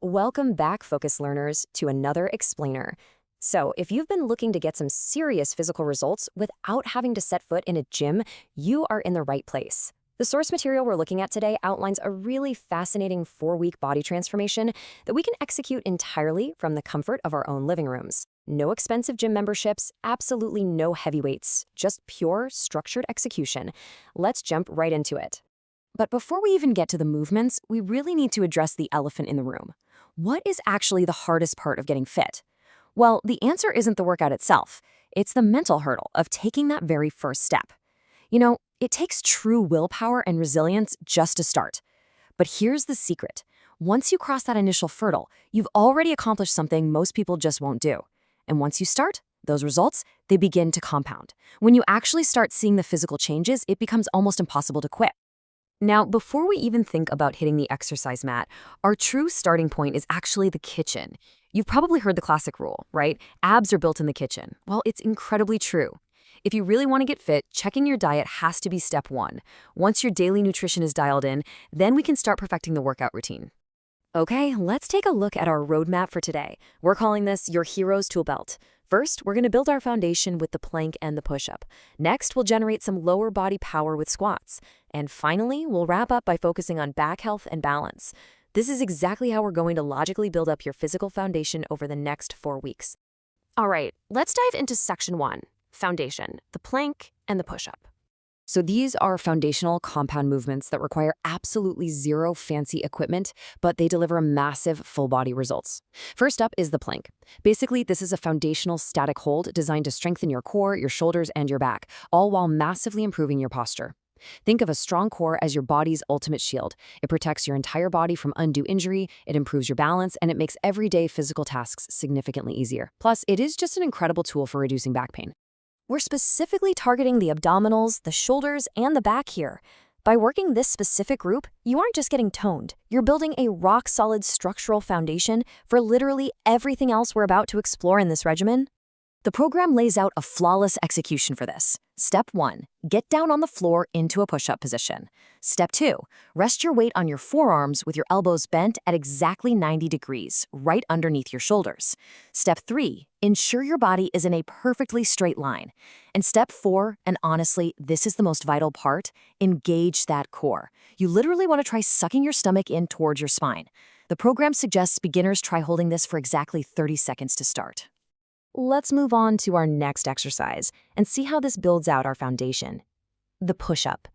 Welcome back, Focus learners, to another explainer. So, if you've been looking to get some serious physical results without having to set foot in a gym, you are in the right place. The source material we're looking at today outlines a really fascinating 4-week body transformation that we can execute entirely from the comfort of our own living rooms. No expensive gym memberships, absolutely no heavy weights, just pure, structured execution. Let's jump right into it. But before we even get to the movements, we really need to address the elephant in the room. What is actually the hardest part of getting fit? Well, the answer isn't the workout itself. It's the mental hurdle of taking that very first step. It takes true willpower and resilience just to start. But here's the secret. Once you cross that initial hurdle, you've already accomplished something most people just won't do. And once you start, those results, they begin to compound. When you actually start seeing the physical changes, it becomes almost impossible to quit. Now, before we even think about hitting the exercise mat, our true starting point is actually the kitchen. You've probably heard the classic rule, right? Abs are built in the kitchen. Well, it's incredibly true. If you really want to get fit, checking your diet has to be step one. Once your daily nutrition is dialed in, then we can start perfecting the workout routine. Okay, let's take a look at our roadmap for today. We're calling this your hero's tool belt. First, we're going to build our foundation with the plank and the push-up. Next, we'll generate some lower body power with squats. And finally, we'll wrap up by focusing on back health and balance. This is exactly how we're going to logically build up your physical foundation over the next 4 weeks. All right, let's dive into section 1, foundation, the plank, and the push-up. So these are foundational compound movements that require absolutely zero fancy equipment, but they deliver massive full-body results. First up is the plank. Basically, this is a foundational static hold designed to strengthen your core, your shoulders, and your back, all while massively improving your posture. Think of a strong core as your body's ultimate shield. It protects your entire body from undue injury, it improves your balance, and it makes everyday physical tasks significantly easier. Plus, it is just an incredible tool for reducing back pain. We're specifically targeting the abdominals, the shoulders, and the back here. By working this specific group, you aren't just getting toned. You're building a rock-solid structural foundation for literally everything else we're about to explore in this regimen. The program lays out a flawless execution for this. Step 1, get down on the floor into a push-up position. Step 2, rest your weight on your forearms with your elbows bent at exactly 90 degrees, right underneath your shoulders. Step 3, ensure your body is in a perfectly straight line. And step 4, and honestly, this is the most vital part, engage that core. You literally want to try sucking your stomach in towards your spine. The program suggests beginners try holding this for exactly 30 seconds to start. Let's move on to our next exercise and see how this builds out our foundation. The push-up.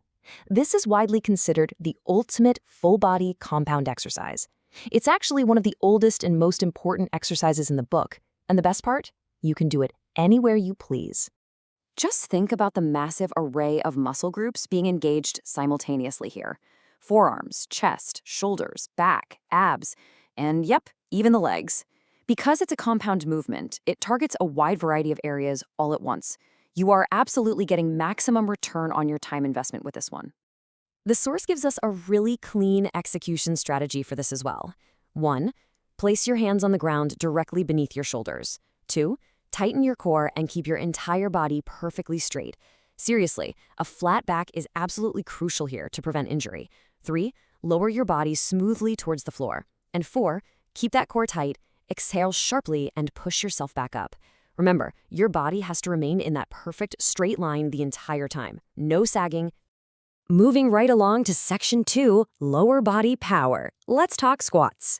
This is widely considered the ultimate full-body compound exercise. It's actually one of the oldest and most important exercises in the book, and the best part? You can do it anywhere you please. Just think about the massive array of muscle groups being engaged simultaneously here. Forearms, chest, shoulders, back, abs, and yep, even the legs. Because it's a compound movement, it targets a wide variety of areas all at once. You are absolutely getting maximum return on your time investment with this one. The source gives us a really clean execution strategy for this as well. 1, place your hands on the ground directly beneath your shoulders. 2, tighten your core and keep your entire body perfectly straight. Seriously, a flat back is absolutely crucial here to prevent injury. 3, lower your body smoothly towards the floor. And 4, keep that core tight. Exhale sharply and push yourself back up. Remember, your body has to remain in that perfect straight line the entire time. No sagging. Moving right along to section 2, lower body power. Let's talk squats.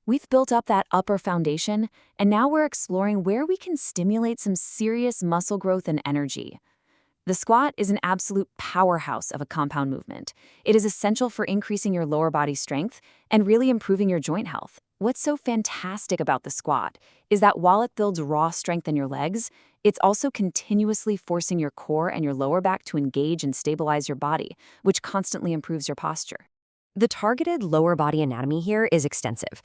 We've built up that upper foundation, and now we're exploring where we can stimulate some serious muscle growth and energy. The squat is an absolute powerhouse of a compound movement. It is essential for increasing your lower body strength and really improving your joint health. What's so fantastic about the squat is that while it builds raw strength in your legs, it's also continuously forcing your core and your lower back to engage and stabilize your body, which constantly improves your posture. The targeted lower body anatomy here is extensive.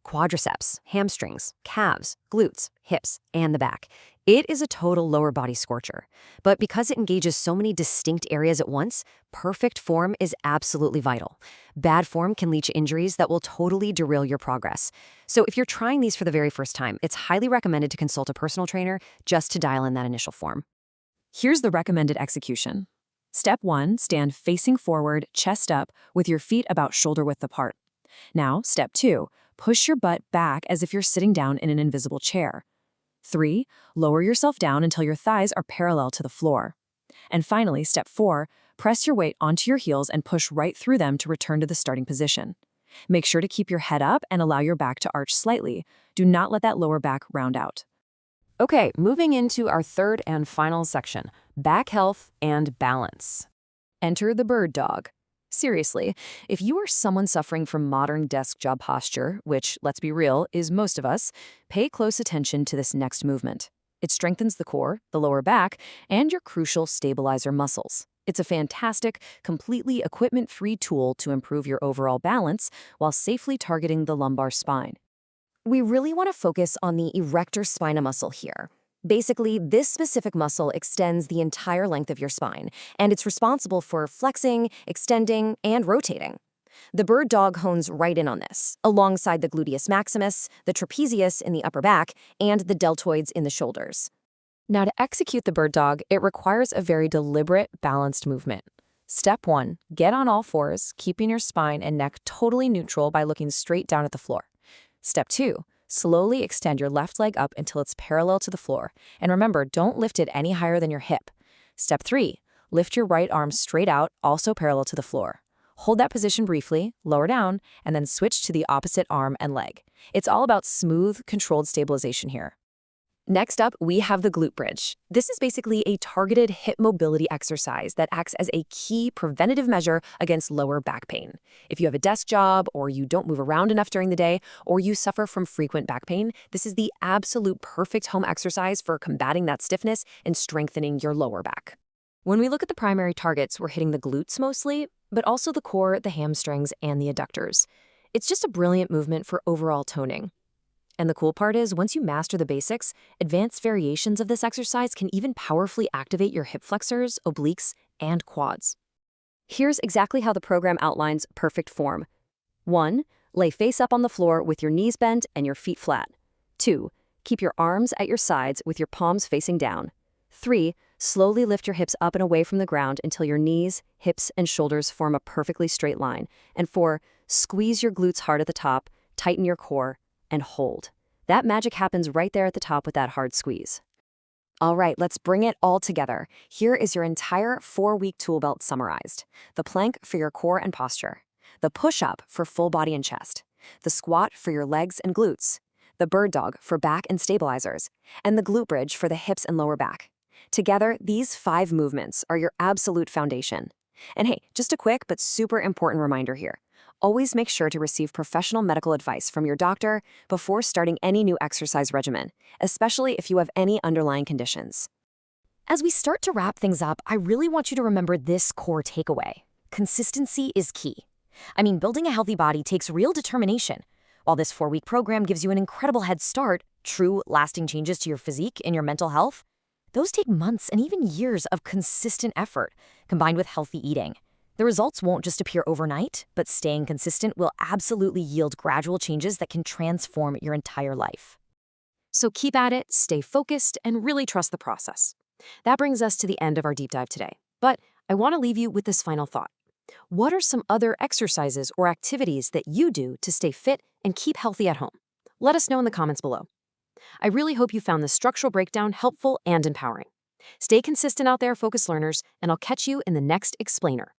Quadriceps, hamstrings, calves, glutes, hips, and the back. It is a total lower body scorcher. But because it engages so many distinct areas at once, perfect form is absolutely vital. Bad form can lead to injuries that will totally derail your progress. So if you're trying these for the very first time, it's highly recommended to consult a personal trainer just to dial in that initial form. Here's the recommended execution. Step 1, stand facing forward, chest up, with your feet about shoulder width apart. Now, step 2, push your butt back as if you're sitting down in an invisible chair. 3. Lower yourself down until your thighs are parallel to the floor. And finally, step 4, press your weight onto your heels and push right through them to return to the starting position. Make sure to keep your head up and allow your back to arch slightly. Do not let that lower back round out. Okay, moving into our third and final section, back health and balance. Enter the bird dog. Seriously, if you are someone suffering from modern desk job posture, which, let's be real, is most of us, pay close attention to this next movement. It strengthens the core, the lower back, and your crucial stabilizer muscles. It's a fantastic, completely equipment-free tool to improve your overall balance while safely targeting the lumbar spine. We really want to focus on the erector spina muscle here. Basically, this specific muscle extends the entire length of your spine, and it's responsible for flexing, extending, and rotating. The bird dog hones right in on this, alongside the gluteus maximus, the trapezius in the upper back, and the deltoids in the shoulders. Now, to execute the bird dog, it requires a very deliberate, balanced movement. Step 1, get on all fours, keeping your spine and neck totally neutral by looking straight down at the floor. Step 2, slowly extend your left leg up until it's parallel to the floor. And remember, don't lift it any higher than your hip. Step 3, lift your right arm straight out, also parallel to the floor. Hold that position briefly, lower down, and then switch to the opposite arm and leg. It's all about smooth, controlled stabilization here. Next up, we have the glute bridge. This is basically a targeted hip mobility exercise that acts as a key preventative measure against lower back pain. If you have a desk job, or you don't move around enough during the day, or you suffer from frequent back pain, this is the absolute perfect home exercise for combating that stiffness and strengthening your lower back. When we look at the primary targets, we're hitting the glutes mostly, but also the core, the hamstrings, and the adductors. It's just a brilliant movement for overall toning. And the cool part is, once you master the basics, advanced variations of this exercise can even powerfully activate your hip flexors, obliques, and quads. Here's exactly how the program outlines perfect form. 1. Lay face up on the floor with your knees bent and your feet flat. 2. Keep your arms at your sides with your palms facing down. 3. Slowly lift your hips up and away from the ground until your knees, hips, and shoulders form a perfectly straight line. And 4. Squeeze your glutes hard at the top, tighten your core, and hold. That magic happens right there at the top with that hard squeeze. All right, let's bring it all together. Here is your entire 4-week tool belt summarized. The plank for your core and posture. The push-up for full body and chest. The squat for your legs and glutes. The bird dog for back and stabilizers. And the glute bridge for the hips and lower back. Together, these 5 movements are your absolute foundation. And hey, just a quick but super important reminder here. Always make sure to receive professional medical advice from your doctor before starting any new exercise regimen, especially if you have any underlying conditions. As we start to wrap things up, I really want you to remember this core takeaway. Consistency is key. I mean, building a healthy body takes real determination. While this 4-week program gives you an incredible head start, true, lasting changes to your physique and your mental health, those take months and even years of consistent effort, combined with healthy eating. The results won't just appear overnight, but staying consistent will absolutely yield gradual changes that can transform your entire life. So keep at it, stay focused, and really trust the process. That brings us to the end of our deep dive today. But I want to leave you with this final thought. What are some other exercises or activities that you do to stay fit and keep healthy at home? Let us know in the comments below. I really hope you found this structural breakdown helpful and empowering. Stay consistent out there, focused learners, and I'll catch you in the next explainer.